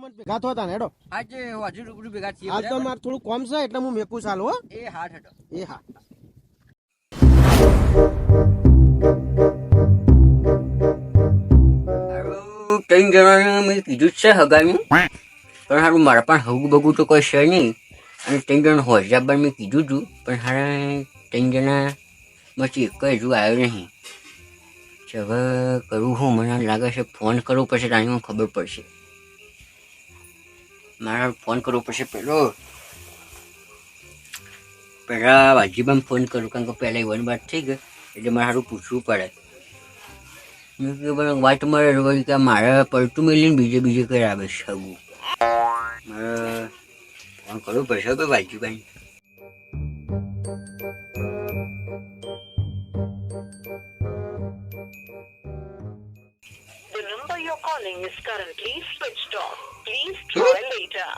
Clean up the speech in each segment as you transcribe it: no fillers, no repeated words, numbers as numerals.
પણ ભેગા થતા ને હેડો આજે હજુ રૂબરૂ ભેગા થઈએ આજ તો મારે થોડું કોમ છે એટલે હું મેકું ચાલો હો એ હા હેડો એ હા ત્રણ જણાને મેં કીધું જ છે હગાનું પણ હારું મારા પણ હગું બગું તો કોઈ છે નહીં અને ત્રણ જણ હોજાબાર મેં કીધું હતું પણ હારા ત્રણ જણામાંથી એક હજુ આવ્યો નહીં હવે કરવું હું મને લાગે છે ફોન કરવો પડશે તાણી ખબર પડશે મારા ફોન કરવો પડશે પહેલાં વાજીબાને ફોન કરું કારણ કે પહેલાં ઇવન વાત થઈ ગઈ એટલે મારે સારું પૂછવું પડે વાત મળે વળી કે મારે પડતું મેળીને બીજે કઈ આવે છે મારે ફોન કરવો પડશે કે વાજીબાને The number you're calling is currently switched off. Please try later.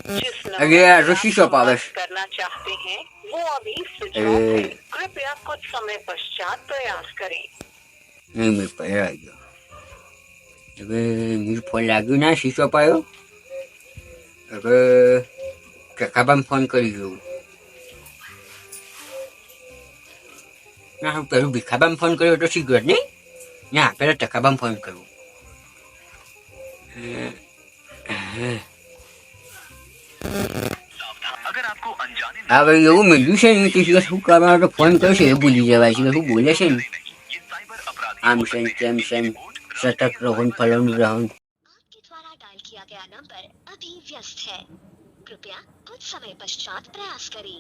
जिस अरे यार रशी शॉप नंबर आवेश करना चाहते हैं वो अभी स्विच ऑफ है कृपया कुछ समय पश्चात प्रयास करें નહીં મેં પહેલાં આવી ગયો હવે મીર ફોન લાગ્યું ના શી શોપ આવ્યો હવે ચકાબાને ફોન કરી જોઉં ના હું પેલું ભીખાબાને ફોન કર્યો તો શીખર નહીં ના પહેલાં ચકાબાને ફોન કરવું હા ભાઈ એવું મળ્યું છે ને કે શું કરવા તો ફોન કરશે એ ભૂલી જવાય છે શું બોલે છે ને આમ છે તેમ છે સતત રહું ફલન રહું आपके द्वारा डायल किया गया नंबर अभी व्यस्त है कृपया कुछ समय पश्चात प्रयास करें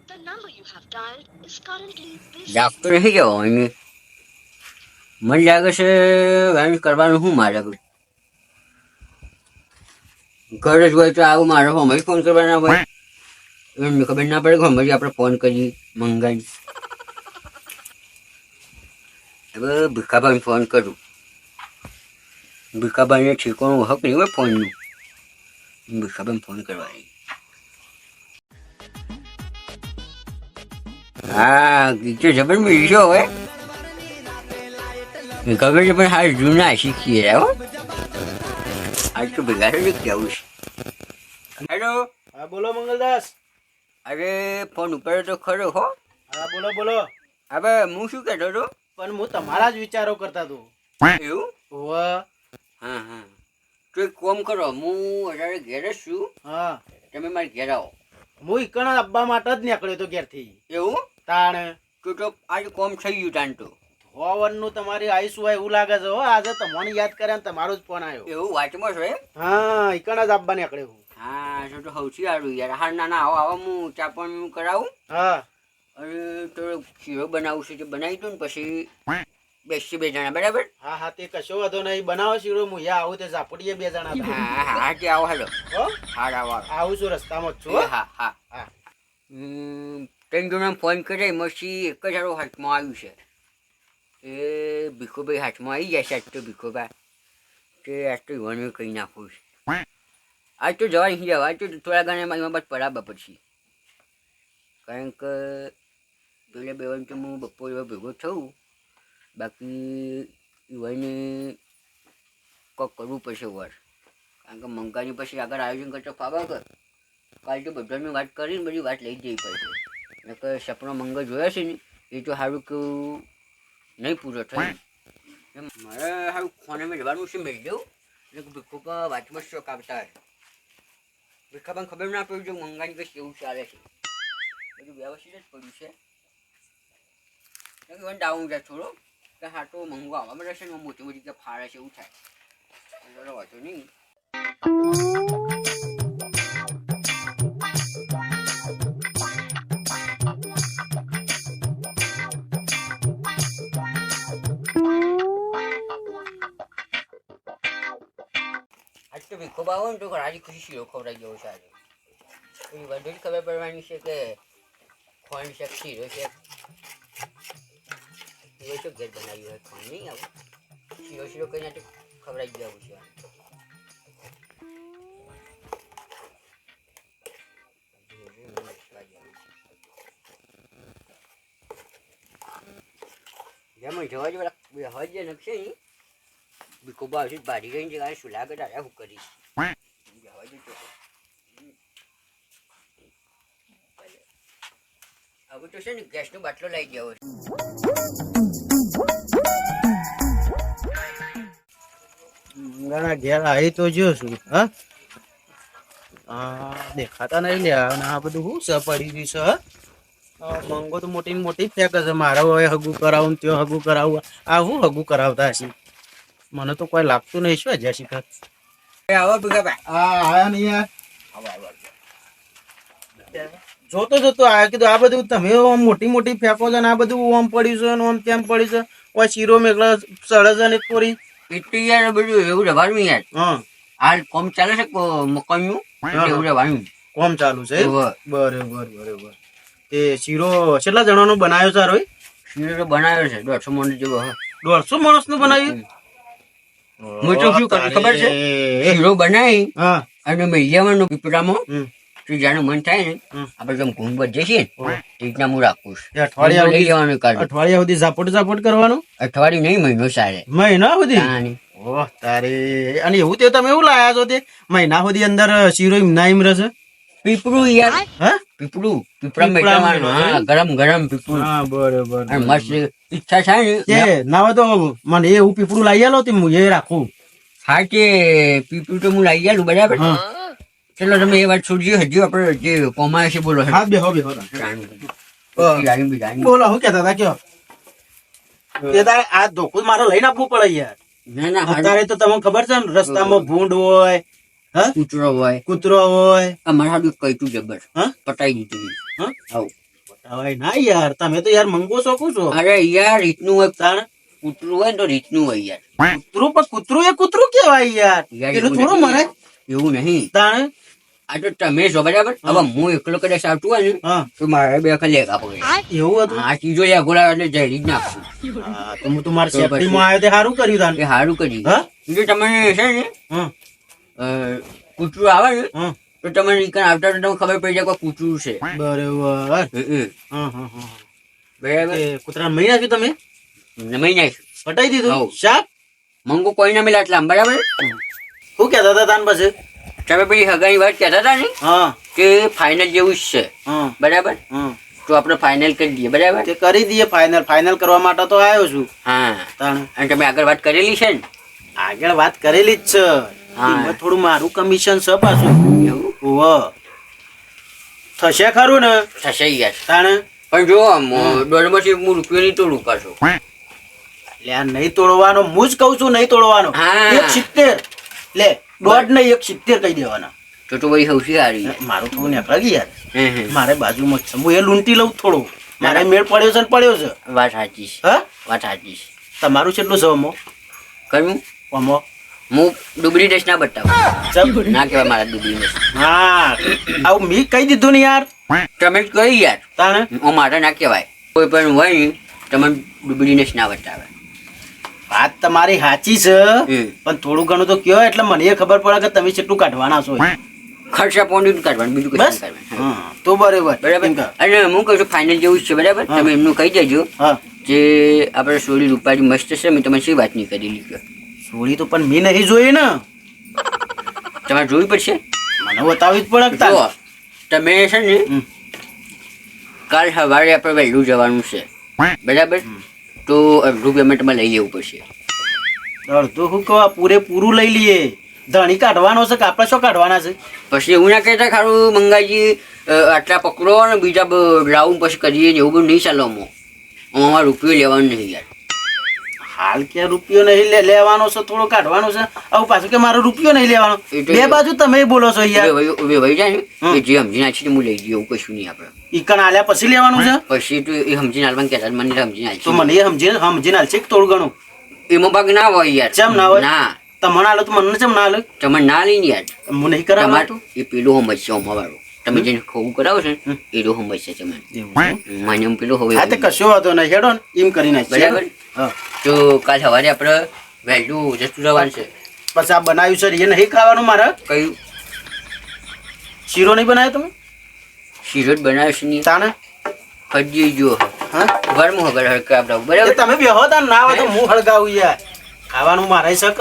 The number you have dialed is currently busy. જાગતો નહીં જવો એને મને લાગે છે વાંચ કરવાનું શું મારે ઘર જ હોય તો આવું મારે હમણાં ફોન કરવાના હોય એમને ખબર ના પડે કે હમણાં આપણે ફોન કરી મંગાવી હવે ભીખાભાઈને ફોન કરું ભીખાભાઈને ઠીકોનું હક નહીં હોય ફોનનું ભીખાભાઈને ફોન કરવાની હા ગીતો જબર મળ્યો હવે ખબર છે પણ હાલ જૂના શીખીએ હો આજ તો ભેગા છે કેવું છે હેલો હા બોલો મંગલદાસ અરે ફોન ઉપર તો ખરો હો હા બોલો બોલો હવે હું શું કહેતો હતો પણ હું તમારા જ વિચારો કરતા હતો એવું વાહ હા હા તો એક કોમ કરો હું અત્યારે ઘેર જ છું હા તમે મારે ઘેર આવો હું ઈકણ અબ્બા માટે જ નીકળ્યો તો ઘેરથી એવું તાણ તો આજે કોમ થઈ ગયું તાન તો હોવનનું તમારી આઈસ હોય એવું લાગે છે હો આજે તમને યાદ કર્યા ને તમારો જ ફોન આવ્યો એવું વાંચમાં છે હા ઈકણ જ અબ્બા નીકળ્યો હું હા તો સૌથી સારું યાર હાર ના આવો આવો હું ચા પણ કરાવું હા અને તો શીરો બનાવું છે તે બનાવી દઉં ને પછી બેસી બે જણા બરાબર હા હા તે કશો વાંધો નહીં બનાવો શીરો હું યા આવું તે ઝાપડીએ બે જણા હતા. હા હા તે આવો હાલો હો હાર આવો આવું છું રસ્તામાં જ છું હો. હા હા હા ત્રણ જણા ફોન કરે મસી એક જ હારો હાથમાં આવ્યું છે એ ભીખોભાઈ હાથમાં આવી જાય છે આજ તો ભીખોભાઈ તે આજ તો યુવાનને કહી નાખવું છે આજ તો જવા નહીં જવા આજ તો થોડા ઘણા એમાં બાદ પડાવવા પછી કારણ કે પેલે બે વાર તો હું બપોરે ભેગો થયું બાકી યુવાને કોક કરવું પડશે વાર કારણ કે મંગાની પછી આગળ આયોજન કરતો ફાવા કર કાલે તો બધાની વાત કરીને બધી વાત લઈ જવી પડશે એટલે સપનો મંગળ જોયા છે ને એ તો સારું કેવું નહીં પૂરો થયું મારે સારું ખોનામાં જવાનું છે મેળ દઉં એટલે ભીખોબા વાંચમાં શોખ આવતા હોય ભીખાબાને ખબર ના પડ્યું જો મંગાની કઈ કેવું ચાલે છે બધું વ્યવસ્થિત જ પડ્યું છે ડાઉન જાય થોડો કે હા તો મંગવા આવવા મળે છે ને મોટી મોટી કે ફાળે છે એવું થાય વાંચો નહીં આજ તો ભીખોબા આવો ને તો રાજી ખુશી શીરો ખવડાવી ગયો છે આજે એવી વધુ જ ખબર પડવાની છે કે ખોંડ છે શીરો છે એ તો ઘેર બનાવ્યું હોય ખોંડ નહીં આવું શીરો કઈ નથી ખવડાવી જવું છે જેમાં જવા જેવા હજ નકશે નહીં ભીખોબા આવશે ભારી રહીને જગ્યાએ સુલા આગળ આવ્યા હું કરીશ હવે તો છે ને ગેસનો બાટલો લઈ ગયો ઘણા ઘેર આવી તો જો છું હા દેખાતા નહીં લ્યા અને આ બધું શું છે પડી ગયું છે મંગો તો મોટી ને મોટી ફેંક છે મારે હવે હગું કરાવું ને ત્યાં હગું કરાવું આ શું હગું કરાવતા હશે મને તો કોઈ લાગતું નહીં શું હજી શીખર આવો ભીખાભાઈ આયા નહીં યાર જોતો જોતો આયા કીધું આ બધું તમે આમ મોટી મોટી ફેંકો છો ને આ બધું આમ પડ્યું છે ને આમ તેમ પડ્યું છે ઓય શીરો મેઘલા સળે છે ને થોડી એટલું યાર બધું એવું રહેવાનું યાર હા હાલ કોમ ચાલે છે મકાનનું એવું રહેવાનું કોમ ચાલુ છે બરોબર. બરોબર તે શીરો કેટલા જણાનો બનાવ્યો છે રોય શીરો તો બનાવ્યો છે 150 મણ જેવો 150 માણસ નું બનાવ્યું હું તો શું કરું ખબર છે શીરો બનાવી હા અને મેં પીપળામાં હમ. તો જાણે મન થાય ને આપણે જેમ ઘૂંઘવટ જઈએ ને એ રીતના હું રાખું છું એ અઠવાડિયા લઈ સુધી જવાનું કાઢું અઠવાડિયા સુધી ઝાપટ કરવાનું અઠવાડિયું નહીં મહિનો સારે મહિના સુધી તાણી. ઓહ તારે અને એવું તે તમે એવું લાયા છો તે મહિના સુધી અંદર શીરો એમના એમ રહેશે પીપળું યાર હા પીપળું પીપળા પીપળામાં મેળવવાનું હા ગરમ પીપળું હા બરોબર અને મસ્ત ઈચ્છા થાય ને તે ના હોય તો મને એવું પીપળું લાવી આલો તે હું એ રાખું હા તે પીપળું તો હું લઈ આલું બરાબર હા ચલો તમે એ વાત છોડજો હજુ આપણે જે કોમાય છે બોલો હા બેહો બોલો શું કેતા હતા કયો તે તારે આ ધોકું મારે લઈને આપવું પડે યાર ના ના અત્યારે તો તમને ખબર છે ને રસ્તામાં ભૂંડ હોય હા કૂતરો હોય કૂતરો હોય અમારા હાડું કઈતું જબર હા પટાઈ દીધું હા આવું હવે ના યાર તમે તો યાર મંગો શકું છો અરે યાર રીતનું હોય તાણ કૂતરું હોય ને તો રીતનું હોય યાર કૂતરું પણ કૂતરું એ કૂતરું કેવાય યાર યાર પેલું એવું થોડું નહીં. મરે એવું નહીં તાણ આ તો તમે છો બરાબર હવે હું એકલો કદાચ આવતું હોય ને હા તો મારે બે કલાક આપો એવું હતું આ ચીજો યા ગોળા એટલે જઈ જ નાખું હા, તો હું તમારા સેફટીમાં આવ્યો તે સારું કર્યું તાન એ સારું કરી હા જો તમે છે ને હા કૂતરું આવે ને હા તો તમને નીકળ આવતા તો તમને ખબર પડી જાય કે કૂતરું છે બરોબર હા બરાબર બરાબર કૂતરા મહી નાખ્યું તમે નમાઈ નાખ પટાઈ દીધું હોવ. શાક મંગો કોઈ ના મિલા એટલા બરાબર શું કેતા હતા તાન પછી તમે પેલી હગાની વાત કહેતા હતા ને હા કે ફાઇનલ જેવું જ છે હા બરાબર હા તો આપણે ફાઇનલ કરી દઈએ બરાબર તે કરી દઈએ ફાઇનલ કરવા માટે તો આવ્યો છું હા તાણ અને તમે આગળ વાત કરેલી છે ને આગળ વાત કરેલી જ છે હા. એમાં થોડું મારું કમિશન છે પાછું એવું ઓહો થશે ખરું ને થશે યાર તાણ પણ જો દોઢમાંથી હું રૂપિયો નહીં તોડું પાછો લે આ નહીં તોડવાનો હું જ કઉ છું નહીં તોડવાનો હા. 170 લે દોઢ નહીં 170 કહી દેવાના તો ભાઈ સૌથી સારી મારું થોડું નેકળા ગઈ યાર હમ. મારે બાજુમાં જ છે હું એ લૂંટી લઉં થોડું મારે મેળ પડ્યો છે ને પડ્યો છે વાત સાચી છે હા વાત સાચી છે તમારું કેટલું છે અમો કયું અમો હું ડુબળી ડેશ ના બતાવું જબ. ના કહેવાય મારા ડુબળી ડેશ હા આવું મી કહી દીધું ને યાર તમે જ કહી યાર તાણે હું મારે ના કહેવાય કોઈ પણ હોય ને તમે ડુબળી ડેશ ના બતાવે વાત તમારી સાચી છે હમ. પણ થોડું ઘણું તો કયો એટલે મને એ ખબર પડે કે તમે કેટલું કાઢવાના છો ખર્ચા પોંડી કાઢવાનું બીજું કશું બસ નહીં કરવાનું હા તો બરાબર બરાબર એમ કર. અને હું કહું છું ફાઇનલ જેવું જ છે બરાબર હા. તમે એમનું કહી દેજો હા જે આપણે સોળી રૂપાળી મસ્ત છે મેં તમને શી વાત નહીં કરેલી કે સોળી તો પણ મેં નહીં જોઈ ને તમારે જોવી પડશે મને બતાવી જ પડે કે જો તારે. તમે છે ને હમ. કાલ સવારે આપણે વહેલું જવાનું છે બરાબર તો અડધું પેમેન્ટમાં લઈ લેવું પડશે અડધું શું કહો પૂરેપૂરું લઈ લઈએ ધણી કાઢવાનો છે કે આપણે શું કાઢવાના છે પછી એવું ના કહેતા ખારું મંગાજી આટલા પકડો ને બીજા રાઉન્ડ પછી કરીએ ને એવું બધું નહીં ચાલો અમારે રૂપિયો લેવાનું નહીં યાર હાલ કે રૂપિયો નહીં લેવાનો છે થોડો કાઢવાનો છે આવું પાછું કે મારો રૂપિયો નહીં લેવાનો એ તો બે બાજુ તમે બોલો છો યાર ઉભે વહી જાય ને કે જે સમજી નાખી હું લઈ જઈએ એવું કશું નહીં આપણે ઈકણ આલ્યા પછી લેવાનું છે પછી તો એ સમજી નાલવાનું કહેતા મને સમજી તો નાખી મને એ સમજીને હાલ છે કે થોડું ઘણું એમાં ભાગ ના હોય યાર ચમ ના હોય? ના તમને આલો તો મને ચમ ના આલે તમે ના લઈને યાર હું નહીં કરાવવા તમારું એ પેલું સમજ છે અમારું તમે જેને ખોવું કરાવો છો ને એનું સમજ છે તમે મને એમ પેલું હવે હા તે કશો વાંધો નહીં હેડો ને એમ કરી નાખીએ બરાબર. હા તો કાલ સવારે આપણે વહેલું જતું રહેવાનું છે પછી આ બનાવ્યું છે એ નહીં ખાવાનું મારે કયું શીરો નહીં બનાવ્યો તમે શીરો જ બનાવ્યો છે નહીં તાને હજી જો હા ઘરમાં હગર હડકા આપણે એ બરાબર તમે બેહો તા ના હોય તો હું હળગાવું યાર ખાવાનું મારે શક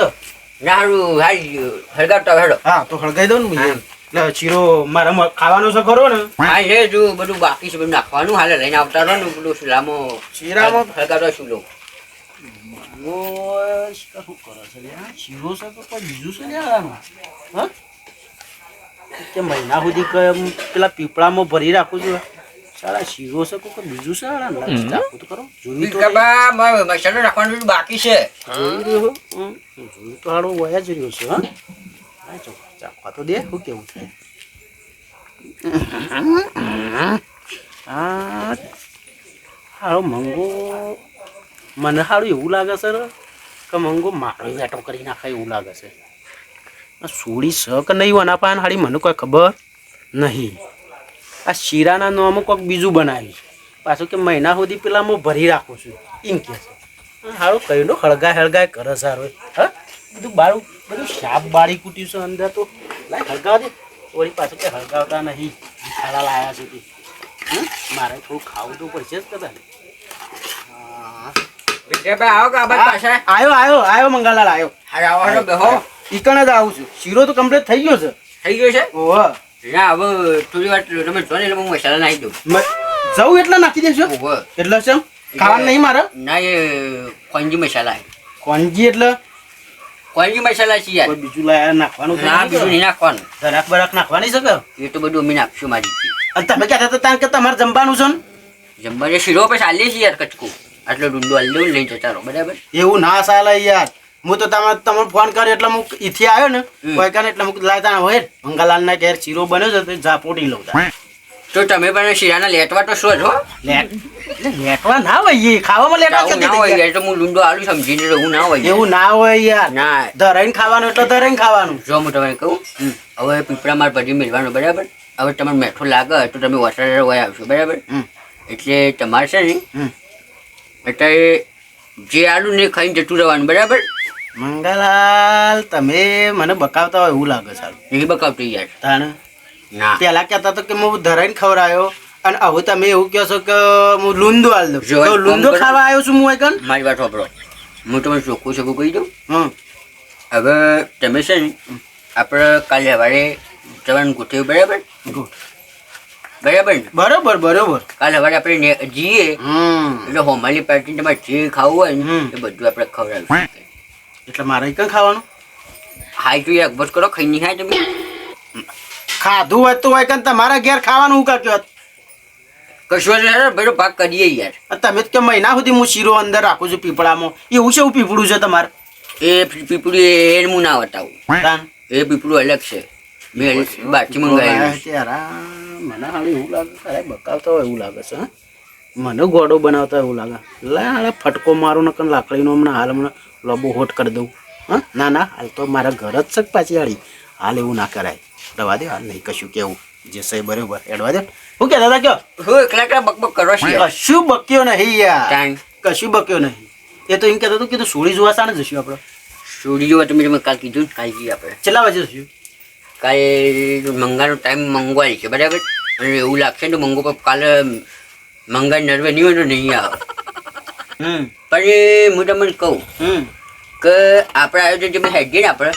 ના હારું હારી હળગાવતા હેડો હા તો હળગાઈ દઉં ને હા. એટલે શીરો મારા ખાવાનો છે ખરો ને હા લે જો બધું બાકી છે બધું નાખવાનું હાલે લઈને આવતા રહો ને પેલું શીરામાં શીરામાં? હળગાવતા શું લો ઓય, શું કરે છે લે આ? શીરો છે તો કોઈ બીજું છે લે આનું? હા કે મહિના સુધી કે એમ પેલા પીપળામાં ભરી રાખું છું સારા શીરો છે તો કોઈ બીજું છે આના? ચાખું તો ખરો જોયું તો નહીં. મસાલો નાખવાનું બધું બાકી છે જોઈ રહ્યો હો? જોયું તો હાડો વયા જ રહ્યો છે હા હા, ચાલો, ચાખવા તો દે શું કેવું થાય હા હારો મંગો મને સારું એવું લાગે છે કે મંગો મારો વેટો કરી નાખે એવું લાગે છે આ સોડી છે કે નહીં વના પાન હાડી મને કોઈ ખબર નહીં આ શીરાના નામો કોઈક બીજું બનાવ્યું પાછું કે મહિના સુધી પેલામાં ભરી રાખું છું એમ કે છે હારું કહીનો હળગાય કરે સારું હા બધું બારું બધું શાપ બાળી કૂટ્યું છે અંદર તો લાય હળગાવ દે વળી પાછું કે હળગાવતા નહીં ખાડા લાયા છે તે મારે થોડું ખાવું તો પડશે જ કદાચ આવો કે આ બાજુ પાછા આવ્યો મંગાલાલ આવ્યો હારે આવો હાલો બેહો ઈકણ જ આવું છું શીરો તો કમ્પ્લીટ થઈ ગયો છે થઈ ગયો છે ઓહો ના હવે થોડી વાર તમે જો ને એટલે હું મસાલા નાખી દઉં જવું એટલે નાખી દેશો ઓહો એટલે છે ખાવાનું નહીં મારે ના એ કોંજી મસાલા કોણજી એટલે કોંજી મસાલા છે યાર કોઈ બીજું લાયા નાખવાનું તો ના નહીં બીજું કરો. નહીં નાખવાનું ધરાક બરાક નાખવાની છે કે એ તો બધું અમે નાખશું મારી અને તમે કહેતા હતા તાન કે તમારે જમવાનું છે ને જમવાને શીરો પછી હાલીએ છીએ યાર કચકું આટલો ડુંડો હાલી દઉં લઈને જતા રહો બરાબર એવું ના ચાલે યાર હું તો તમને ફોન કર્યો એટલે હું ઈથી આવ્યો ને કોઈ કાને એટલે હું લાતા હોય મંગાલાલ ના ઘેર શીરો બન્યો છે તો ઝાપોટી લઉં તા. તો તમે પણ શીરાના લેટવા તો શું છો લેટવા ના હોય એ ખાવામાં લેટવા આવું કેમ ના હોય કીધી યાર તો હું ડુંડો આલુ સમજીને રહું ના હોય એવું ના હોય યાર ના ધરાઈને ખાવાનું એટલે ધરાઈને ખાવાનું જો હું તમને કહું હવે પીપળા માર પછી મેળવાનું બરાબર હવે તમારે મેઠું લાગે તો તમે વોટર હોય આવશો બરાબર એટલે તમારે છે ને અત્યારે જે આલુ ને ખાઈને જતું રહેવાનું બરાબર મંગાલાલ તમે મને બકાવતા હોય એવું લાગે સારું નહીં બકાવતું યાર તાણે ના પેલા કહેતા તો કે હું ધરાઈને ખવડાયો અને હવે તમે એવું કહો છો કે હું લૂંદો આલ દઉં જો, તો લૂંદો કોમ કરો. ખાવા આવ્યો છું હું એકન મારી વાત સાંભળો હું તમને ચોખ્ખું ચોખ્ખું કહી દઉં હમ હવે તમે છે ને આપણે કાલે સવારે જવાનું ગોઠવ્યું બરાબર good. બરાબર ને બરોબર બરોબર કાલે સવારે આપણે જઈએ એટલે હોમાલી પાર્ટી તમારે જે ખાવું હોય ને હમ. એ બધું આપણે ખવડાવીશું એટલે મારે એકન ખાવાનું હાઈ તો યાર બસ કરો ખાઈ નહીં ખાય તમે ખાધું હોય તો હોય કન તમારા ઘેર ખાવાનું હું કાક્યો કશું જ ભાઈ ભાગ કરીએ યાર તમે જ કે મહિના સુધી હું શીરો અંદર રાખું છું પીપળામાં એવું છે એવું પીપળું છે તમારે એ પીપળું એ હું ના બતાવું તાન. એ પીપળું અલગ છે મેં બહારથી મંગાવેલું છે. ત્યારે મને હાલ એવું લાગે ખરે બકાવતા હોય એવું લાગે છે હા? મને ગોળો બનાવતા હોય એવું લાગે લા ફટકો મારો ને કન લાકડીનો હમણાં હાલ હમણાં લબો હોટ કરી દઉં હા ના ના હાલ તો મારા ઘર જ છે પાછી હાળી હાલ એવું ના કરાય રવા દે હાલ નહીં કશું કેવું જે છે બરોબર એડવા દે શું કહેતા હતા કયો હું એકલા એકલા બકબક કરો છો યાર. કશું બક્યો નહીં યાર તાણ કશું બક્યો નહીં એ તો એમ કહેતો હતો કે સોળી જોવા સાને જશું આપણે છોડી જોવા તમે કાલ કીધું ને કાલ જઈએ આપણે કેટલા વાગે જશું કાલે મંગાનો ટાઈમ મંગવાય છે બરાબર અને એવું લાગશે ને તો મંગો પર કાલે મંગા નરવે નહીં હોય તો નહીં આવે પણ હું તમને કહું કે આપણે આયોજન તમે હેડીએ ને આપણે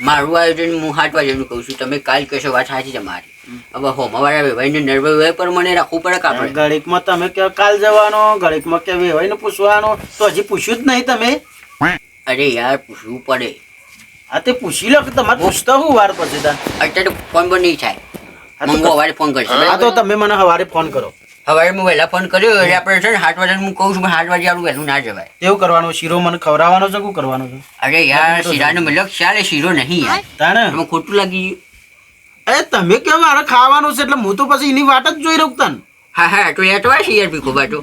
મારું આયોજન હું 7 વાગ્યાનું કહું છું તમે કાલ કહેશો વાત સાચી છે મારી હવે હોમાવાળા વેવાઈને નરવે હોય પર મને રાખવું પડે કે આપણે ઘડીકમાં તમે કે કાલ જવાનો ઘડીકમાં કે વેવાઈ ને પૂછવાનો તો હજી પૂછ્યું જ નહીં તમે અરે યાર પૂછવું પડે હા તે પૂછી લો કે તમારે પૂછતા હું વાર પછી તાન. અત્યારે ફોન પણ નહીં થાય મંગો સવારે ફોન કરશે હા તો તમે મને સવારે ફોન કરો સવારે હું વહેલા ફોન કર્યો એટલે આપણે છે ને 7 વાગ્યાનું હું કહું છું પણ 7 વાગે આવું વહેલું ના જવાય એવું કરવાનું શીરો મને ખવડાવવાનો છે શું કરવાનું છે અરે યાર શીરાનો મતલબ ચાલે શીરો નહીં યાર તાને તમે ખોટું લાગી ગયું એ તમે કેમ મારે ખાવાનું છે એટલે હું તો પછી એની વાટ જ જોઈ રહું તને હા હા તો યાર તો આ યાર ભીખો બાટો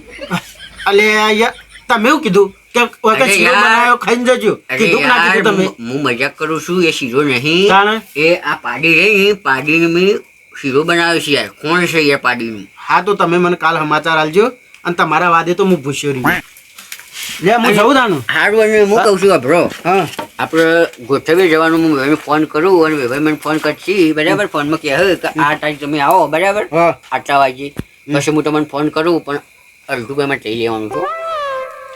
અલે યાર તમે એવું કીધું કે વખત અરે શીરો યાર. બનાવ્યો ખાઈને જજો અરે કીધું કે ના યાર કીધું તમે હું મજાક કરું છું એ શીરો નહીં તાને એ આ પાડી રહી પાડીને મેં શીરો બનાવ્યો છે યાર કોણ છે યાર પાડીનું હા તો તમે મને કાલ સમાચાર આલજો અને તમારા વાદે તો હું ભૂસ્યો રહી લે હું જઉં તાનું સારું અને હું કહું છું બ્રો હા આપણે ગોઠવી જવાનું હું વેવાઈને ફોન કરું અને વેવાઈ મને ફોન કરશે બરાબર ફોનમાં કહે કે આ તારીખ તમે આવો બરાબર હા આટલા વાગે પછી હું તમને ફોન કરું પણ અડધું પેમેન્ટ લઈ લેવાનું છું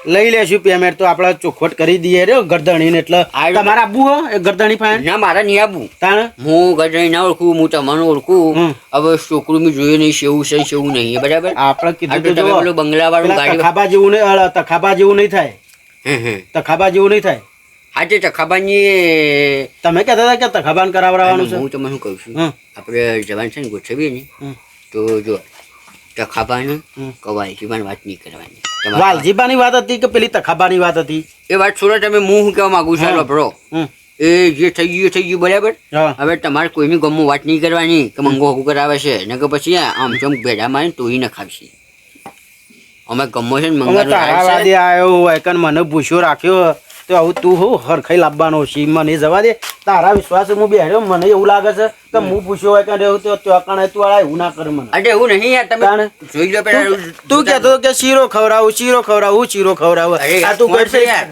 લઈ લેશું પેમેન્ટ તો આપણે ચોખવટ કરી દઈએ રે ગરદણીને એટલે તમારે આબુ હો એ ગરદણી ફાઈન ના મારા નહીં આવું તાણ હું ગઢાઈ ના ઓળખું હું તમને ઓળખું હવે છોકરું મેં જોયું નહીં સેવું છે સેવું નહીં બરાબર આપણે આ કીધું તો કે તમે જો પેલું બંગલા વાળું પેલા ગાડી તખાબા જેવું નહીં તખાબા જેવું નહીં થાય તખાબા જેવું નહીં થાય હા તે ચખાબાની તમે કહેતા હતા કે તખાબાન કરાવવાનું છે હું તમને શું કહું છું હમ. આપણે જવાન છે ને ગોઠવીએ ને હમ. તો જો ચખાબાને હમ. કવાલજીબાન વાત નહીં કરવાની તમારે વાલજીબાની વાત હતી કે પેલી તખાબાની વાત હતી એ વાત છોડો તમે હું શું કહેવા માંગુ છું હા. બરો હમ. એ જે થઈ ગયું બરાબર હા. હવે તમારે કોઈની ગમમાં વાત નહીં કરવાની કે મંગો હકું કરાવે છે ને કે પછી આમ ચમ ભેડા મારીને તોડી ન ખાવશે અમે ગમો છે ને અમે મંગાનું તારા રાજ છે. વાદે આવ્યો હોય કે મને પૂછ્યો રાખ્યો તો આવું તું હું હરખાઈ લાવવાનો છે મને જવા દે તારા વિશ્વાસ હું બેહ્યો મને એવું લાગે છે કે હું પૂછ્યો હોય કે એવું તો ત્યાં તું વાળા એવું ના કરે મને અરે એવું નહીં યાર તમે તાણે. જોઈ લો પેલા તું કહેતો કે શીરો ખવડાવું શીરો ખવડાવું અરે આ તું કોણ છે કઈ યાર?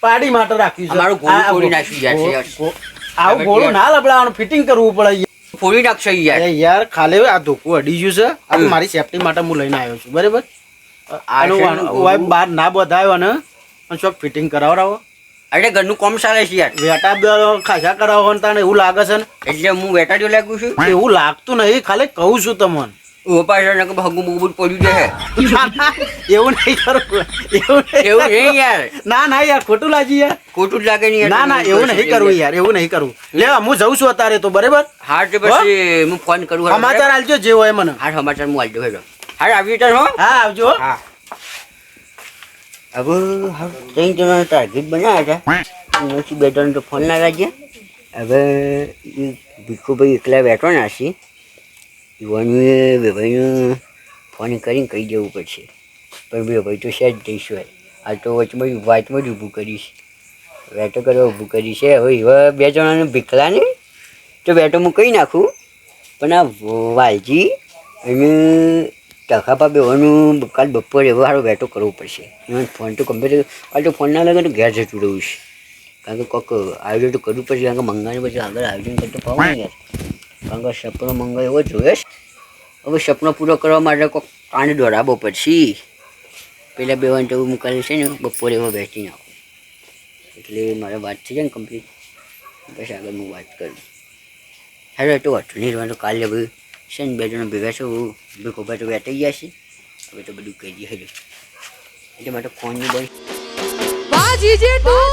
પાડી માટે રાખ્યું છે અમારું ગોળું આ તોડી નાખ્યું યાર છે યાર. આવું ગોળું ના લબડાવાનું ફિટિંગ કરવું પડે યાર. ફોડી નાખશો યાર એ યાર ખાલી આ ધોકું અડી ગયું છે આ તો મારી સેફટી માટે હું લઈને આવ્યો છું બરાબર આનું છે ને વાનું- ઓય બહાર ના બધાયો ને પણ શોખ ફિટિંગ કરાવરાવો અરે ઘરનું કોમ ચાલે છે યાર વેટા બે ખાસા કરાવો ને તને એવું લાગે છે ને એટલે હું વેટાડ્યો લાગુ છું એવું લાગતું નહીં ખાલી કહું છું તમને ઉભા છે ને હગું બગું પડ્યું છે એવું નહીં કરવું એવું નહીં યાર ના યાર ખોટું લાગી યાર ખોટું જ લાગે નહીં ના એવું નહીં કરવું યાર એવું નહીં કરવું લે હું જઉં છું અત્યારે તો બરાબર હા તો પછી હું ફોન કરું હારું. સમાચાર આલજો જે હોય મને હા સમાચાર હું આલજો હેડો હા આવી તાર હો હા આવજો હા હવે ત્રણ જણા ટાર્ગેટ બનાવ્યા હતા પછી બે ત્રણ તો ફોન ના લાગ્યા હવે ભીખુભાઈ એકલા બેઠો ના છે યુવાનોએ બેભાઈને ફોન કરીને કહી દેવું પડશે પણ બેભાઈ તો છે જ જઈશું આ તો વચમાં વાતમાં જ ઊભું કરીશ વેટો કરવા ઊભું કરી છે હવે એવા બે જણાને ભીખલા ને તો વેટો હું કહી નાખું પણ આ વાલજી અને ટકાપા બેવાનું કાલ બપોરે એવો સારો વેટો કરવો પડશે એમાં ફોન તો કમ્પ્યુટર કાલ તો ફોન ના લાગે તો ઘેર જતું રહું છે કારણ કે કોઈક આયોજન તો કરવું પડશે કારણ કે મંગાને પછી આગળ આયોજન કરતો પાવું ને યાર કારણ કે સપનો મંગા એવો જોઈએ છે હવે સપનો પૂરો કરવા માટે કોઈક કાંડ દોડાવવો પડશે પહેલાં બેવાને તો મુકાલે છે ને બપોરે એવો બેસી નાખો એટલે મારે વાત થઈ જાય ને કમ્પ્લીટ પછી આગળ હું વાત કરું હેડો તો વાંચો નહીં રહેવાનું કાલે ભાઈ છે ને બે જણા ભેગા છે બે ખોબા તો બેઠાઈ ગયા છે હવે તો બધું કહી દઈએ હેડો એટલે માટે ફોનની બસ વાજી જેટલું